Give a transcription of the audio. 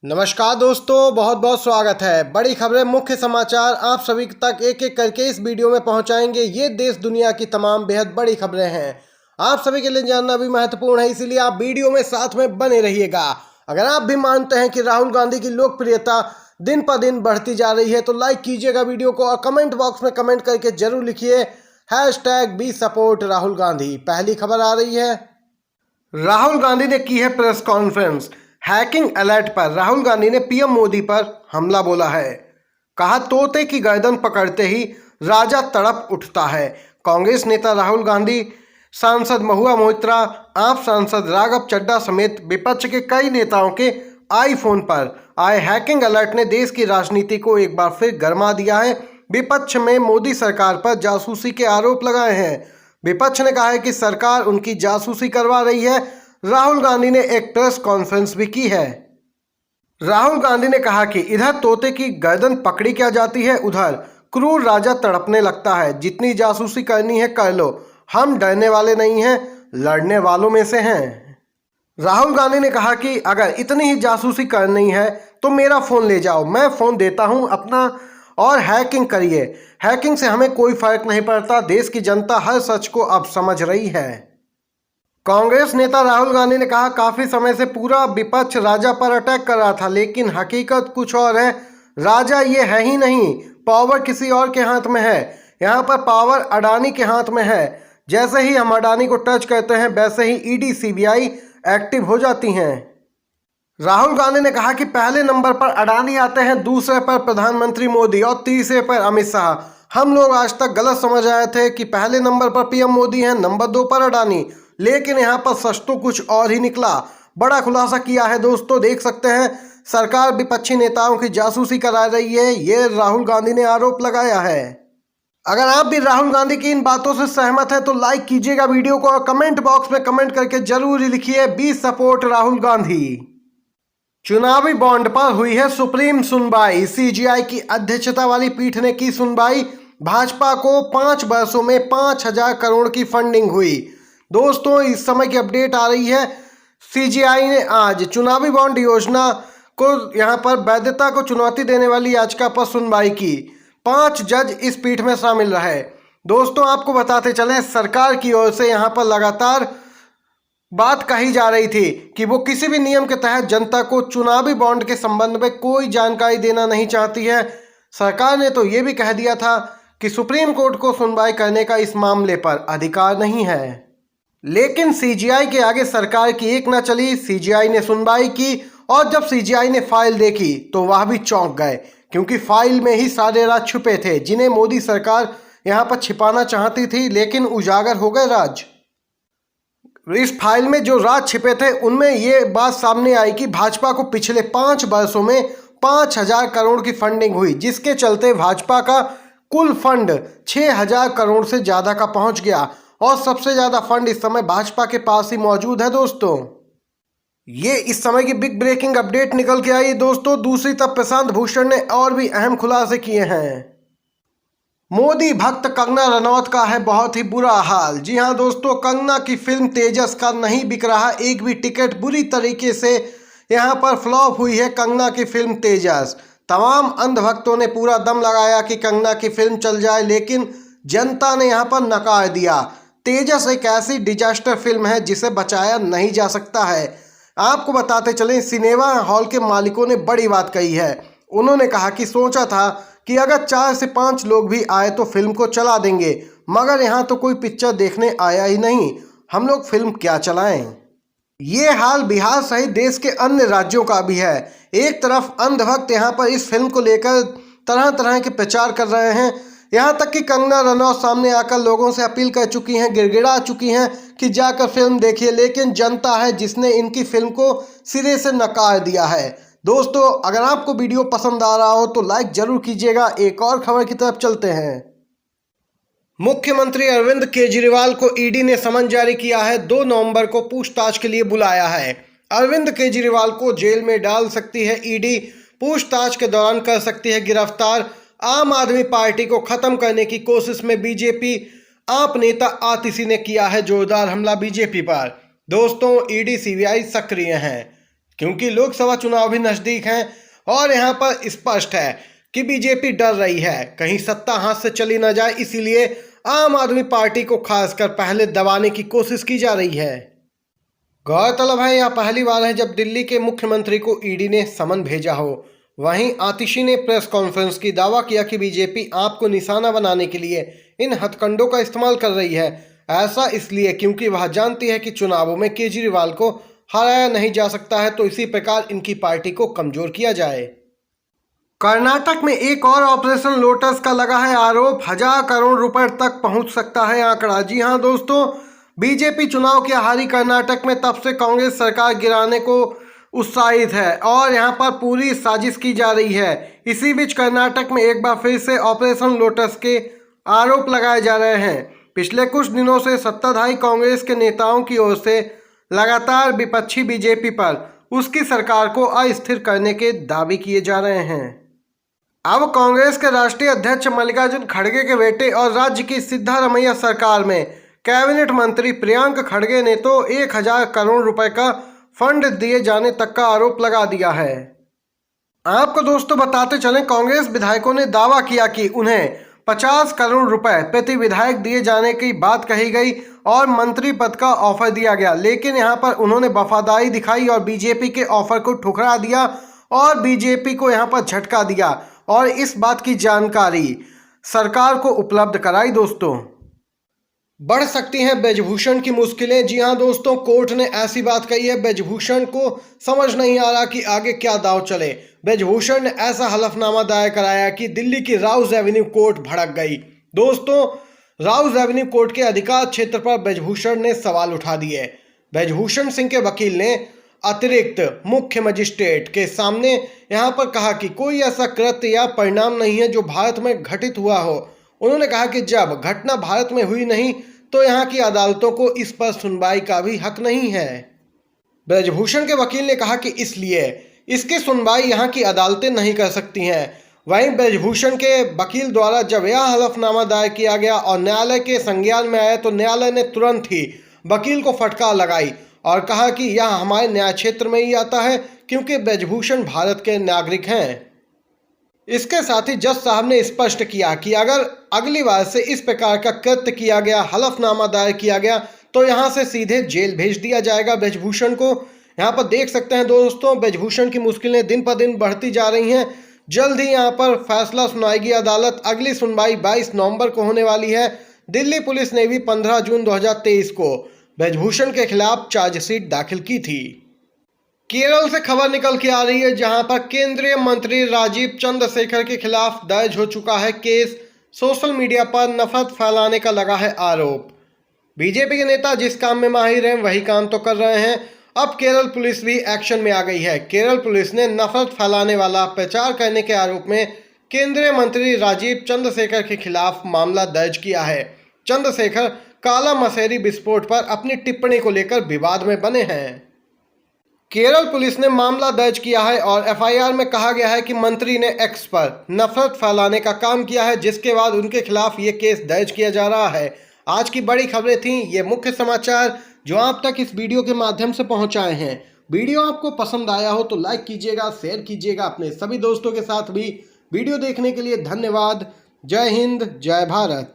नमस्कार दोस्तों, बहुत बहुत स्वागत है। बड़ी खबरें, मुख्य समाचार आप सभी तक एक एक करके इस वीडियो में पहुंचाएंगे। ये देश दुनिया की तमाम बेहद बड़ी खबरें हैं, आप सभी के लिए जानना भी महत्वपूर्ण है, इसीलिए आप वीडियो में साथ में बने रहिएगा। अगर आप भी मानते हैं कि राहुल गांधी की लोकप्रियता दिन पर दिन बढ़ती जा रही है तो लाइक कीजिएगा वीडियो को और कमेंट बॉक्स में कमेंट करके जरूर लिखिए #वी सपोर्ट राहुल गांधी। पहली खबर आ रही है, राहुल गांधी ने की है प्रेस कॉन्फ्रेंस। हैकिंग अलर्ट पर राहुल गांधी ने पीएम मोदी पर हमला बोला है। कहा, तोते की गर्दन पकड़ते ही राजा तड़प उठता है। कांग्रेस नेता राहुल गांधी, सांसद महुआ मोइत्रा, आप सांसद राघव चड्ढा समेत विपक्ष के कई नेताओं के आईफोन पर आए हैकिंग अलर्ट ने देश की राजनीति को एक बार फिर गरमा दिया है। विपक्ष में मोदी सरकार पर जासूसी के आरोप लगाए हैं। विपक्ष ने कहा है कि सरकार उनकी जासूसी करवा रही है। राहुल गांधी ने एक प्रेस कॉन्फ्रेंस भी की है। राहुल गांधी ने कहा कि इधर तोते की गर्दन पकड़ी क्या जाती है, उधर क्रूर राजा तड़पने लगता है। जितनी जासूसी करनी है कर लो, हम डरने वाले नहीं हैं, लड़ने वालों में से हैं। राहुल गांधी ने कहा कि अगर इतनी ही जासूसी करनी है तो मेरा फोन ले जाओ, मैं फोन देता हूं अपना और हैकिंग करिए। हैकिंग से हमें कोई फर्क नहीं पड़ता। देश की जनता हर सच को अब समझ रही है। कांग्रेस नेता राहुल गांधी ने कहा, काफी समय से पूरा विपक्ष राजा पर अटैक कर रहा था, लेकिन हकीकत कुछ और है। राजा ये है ही नहीं, पावर किसी और के हाथ में है। यहाँ पर पावर अडानी के हाथ में है। जैसे ही हम अडानी को टच करते हैं वैसे ही ईडी सीबीआई एक्टिव हो जाती हैं। राहुल गांधी ने कहा कि पहले नंबर पर अडानी आते हैं, दूसरे पर प्रधानमंत्री मोदी और तीसरे पर अमित शाह। हम लोग आज तक गलत समझ आए थे कि पहले नंबर पर पीएम मोदी हैं, नंबर 2 पर अडानी, लेकिन यहाँ पर सच तो कुछ और ही निकला। बड़ा खुलासा किया है दोस्तों, देख सकते हैं। सरकार विपक्षी नेताओं की जासूसी करा रही है, ये राहुल गांधी ने आरोप लगाया है। अगर आप भी राहुल गांधी की इन बातों से सहमत हैं तो लाइक कीजिएगा वीडियो को और कमेंट बॉक्स में कमेंट करके जरूर लिखिए वी सपोर्ट राहुल गांधी। चुनावी बॉन्ड पर हुई है सुप्रीम सुनवाई। सीजीआई की अध्यक्षता वाली पीठ ने की सुनवाई। भाजपा को 5 वर्षों में 5,000 करोड़ की फंडिंग हुई। दोस्तों, इस समय की अपडेट आ रही है। सीजीआई ने आज चुनावी बॉन्ड योजना को यहां पर वैधता को चुनौती देने वाली याचिका पर सुनवाई की। 5 जज इस पीठ में शामिल रहे। दोस्तों, आपको बताते चलें, सरकार की ओर से यहां पर लगातार बात कही जा रही थी कि वो किसी भी नियम के तहत जनता को चुनावी बॉन्ड के संबंध में कोई जानकारी देना नहीं चाहती है। सरकार ने तो ये भी कह दिया था कि सुप्रीम कोर्ट को सुनवाई करने का इस मामले पर अधिकार नहीं है। लेकिन सीजीआई के आगे सरकार की एक न चली। सीजीआई ने सुनवाई की और जब सीजीआई ने फाइल देखी तो वह भी चौंक गए, क्योंकि फाइल में ही सारे राज छुपे थे जिन्हें मोदी सरकार यहां पर छिपाना चाहती थी, लेकिन उजागर हो गए राज। इस फाइल में जो राज छिपे थे उनमें ये बात सामने आई कि भाजपा को पिछले 5 वर्षों में 5,000 करोड़ की फंडिंग हुई, जिसके चलते भाजपा का कुल फंड 6,000 करोड़ से ज्यादा का पहुंच गया और सबसे ज्यादा फंड इस समय भाजपा के पास ही मौजूद है। दोस्तों, ये इस समय की बिग ब्रेकिंग अपडेट निकल के आई दोस्तों। दूसरी तरफ प्रशांत भूषण ने और भी अहम खुलासे किए हैं। मोदी भक्त कंगना रनौत का है बहुत ही बुरा हाल। जी हां दोस्तों, कंगना की फिल्म तेजस का नहीं बिक रहा एक भी टिकट। बुरी तरीके से यहां पर फ्लॉप हुई है कंगना की फिल्म तेजस। तमाम अंधभक्तों ने पूरा दम लगाया कि कंगना की फिल्म चल जाए, लेकिन जनता ने यहां पर नकार दिया। तेजस एक ऐसी डिजास्टर फिल्म है जिसे बचाया नहीं जा सकता है। आपको बताते चलें, सिनेमा हॉल के मालिकों ने बड़ी बात कही है। उन्होंने कहा कि सोचा था कि अगर 4 से 5 लोग भी आए तो फिल्म को चला देंगे, मगर यहाँ तो कोई पिक्चर देखने आया ही नहीं, हम लोग फिल्म क्या चलाएं। ये हाल बिहार सहित देश के अन्य राज्यों का भी है। एक तरफ अंधभक्त यहाँ पर इस फिल्म को लेकर तरह तरह के प्रचार कर रहे हैं, यहाँ तक कि कंगना रनौत सामने आकर लोगों से अपील कर चुकी हैं, गिड़गिड़ा चुकी हैं कि जाकर फिल्म देखिए, लेकिन जनता है जिसने इनकी फिल्म को सिरे से नकार दिया है। दोस्तों, अगर आपको वीडियो पसंद आ रहा हो तो लाइक जरूर कीजिएगा। एक और खबर की तरफ चलते हैं। मुख्यमंत्री अरविंद केजरीवाल को ईडी ने समन जारी किया है। 2 नवंबर को पूछताछ के लिए बुलाया है। अरविंद केजरीवाल को जेल में डाल सकती है ईडी। पूछताछ के दौरान कर सकती है गिरफ्तार। आम आदमी पार्टी को खत्म करने की कोशिश में बीजेपी। आप नेता आतिशी ने किया है जोरदार हमला बीजेपी पर। दोस्तों, ईडी सीबीआई सक्रिय हैं। क्योंकि लोकसभा चुनाव भी नजदीक हैं और यहां पर स्पष्ट है कि बीजेपी डर रही है कहीं सत्ता हाथ से चली न जाए, इसीलिए आम आदमी पार्टी को खासकर पहले दबाने की कोशिश की जा रही है। गौरतलब है यह पहली बार है जब दिल्ली के मुख्यमंत्री को ईडी ने समन भेजा हो। वहीं आतिशी ने प्रेस कॉन्फ्रेंस की दावा किया कि बीजेपी आपको निशाना बनाने के लिए इन हथकंडों का इस्तेमाल कर रही है। ऐसा इसलिए क्योंकि वह जानती है कि चुनावों में केजरीवाल को हराया नहीं जा सकता है, तो इसी प्रकार इनकी पार्टी को कमजोर किया जाए। कर्नाटक में एक और ऑपरेशन लोटस का लगा है आरोप। 1000 करोड़ रुपए तक पहुंच सकता है आंकड़ा। जी हां दोस्तों, बीजेपी चुनाव के हारी कर्नाटक में तब से कांग्रेस सरकार गिराने को उत्साहित है और यहां पर पूरी साजिश की जा रही है। इसी बीच कर्नाटक में एक बार फिर से ऑपरेशन लोटस के आरोप लगाए जा रहे हैं। पिछले कुछ दिनों से सत्ताधारी कांग्रेस के नेताओं की ओर से लगातार विपक्षी बीजेपी पर उसकी सरकार को अस्थिर करने के दावे किए जा रहे हैं। अब कांग्रेस के राष्ट्रीय अध्यक्ष मल्लिकार्जुन खड़गे के बेटे और राज्य की सिद्धारमैया सरकार में कैबिनेट मंत्री प्रियंक खड़गे ने तो 1000 करोड़ रुपए का फंड दिए जाने तक का आरोप लगा दिया है। आपको दोस्तों बताते चलें, कांग्रेस विधायकों ने दावा किया कि उन्हें 50 करोड़ रुपए प्रति विधायक दिए जाने की बात कही गई और मंत्री पद का ऑफर दिया गया, लेकिन यहां पर उन्होंने वफादारी दिखाई और बीजेपी के ऑफर को ठुकरा दिया और बीजेपी को यहां पर झटका दिया और इस बात की जानकारी सरकार को उपलब्ध कराई। दोस्तों, बढ़ सकती हैं ब्रजभूषण की मुश्किलें। जी हां दोस्तों, कोर्ट ने ऐसी बात कही है, ब्रजभूषण को समझ नहीं आ रहा कि आगे क्या दांव चले। ब्रजभूषण ने ऐसा हलफनामा दायर कराया कि दिल्ली की राउज एवेन्यू कोर्ट भड़क गई। दोस्तों, राउज एवेन्यू कोर्ट के अधिकार क्षेत्र पर ब्रजभूषण ने सवाल उठा दिए। ब्रजभूषण सिंह के वकील ने अतिरिक्त मुख्य मजिस्ट्रेट के सामने यहां पर कहा कि कोई ऐसा कृत्य या परिणाम नहीं है जो भारत में घटित हुआ हो। उन्होंने कहा कि जब घटना भारत में हुई नहीं तो यहाँ की अदालतों को इस पर सुनवाई का भी हक नहीं है। ब्रजभूषण के वकील ने कहा कि इसलिए इसकी सुनवाई यहाँ की अदालतें नहीं कर सकती हैं। वहीं ब्रजभूषण के वकील द्वारा जब यह हलफनामा दायर किया गया और न्यायालय के संज्ञान में आया तो न्यायालय ने तुरंत ही वकील को फटकार लगाई और कहा कि यह हमारे न्याय क्षेत्र में ही आता है क्योंकि ब्रजभूषण भारत के नागरिक हैं। इसके साथ ही जज साहब ने स्पष्ट किया कि अगर अगली बार से इस प्रकार का कृत्य किया गया, हलफनामा दायर किया गया, तो यहां से सीधे जेल भेज दिया जाएगा ब्रजभूषण को। यहां पर देख सकते हैं दोस्तों, ब्रजभूषण की मुश्किलें दिन पर दिन बढ़ती जा रही हैं। जल्द ही यहां पर फैसला सुनाएगी अदालत। अगली सुनवाई 22 नवंबर को होने वाली है। दिल्ली पुलिस ने भी 15 जून 2023 को ब्रजभूषण के खिलाफ चार्जशीट दाखिल की थी। केरल से खबर निकल के आ रही है जहां पर केंद्रीय मंत्री राजीव चंद्रशेखर के खिलाफ दर्ज हो चुका है केस। सोशल मीडिया पर नफरत फैलाने का लगा है आरोप। बीजेपी के नेता जिस काम में माहिर हैं वही काम तो कर रहे हैं। अब केरल पुलिस भी एक्शन में आ गई है। केरल पुलिस ने नफरत फैलाने वाला प्रचार करने के आरोप में केंद्रीय मंत्री राजीव चंद्रशेखर के खिलाफ मामला दर्ज किया है। चंद्रशेखर काला मसहरी विस्फोट पर अपनी टिप्पणी को लेकर विवाद में बने हैं। केरल पुलिस ने मामला दर्ज किया है और एफआईआर में कहा गया है कि मंत्री ने एक्स पर नफरत फैलाने का काम किया है, जिसके बाद उनके खिलाफ ये केस दर्ज किया जा रहा है। आज की बड़ी खबरें थीं ये मुख्य समाचार जो आप तक इस वीडियो के माध्यम से पहुंचाए हैं। वीडियो आपको पसंद आया हो तो लाइक कीजिएगा, शेयर कीजिएगा अपने सभी दोस्तों के साथ भी। वीडियो देखने के लिए धन्यवाद। जय हिंद, जय भारत।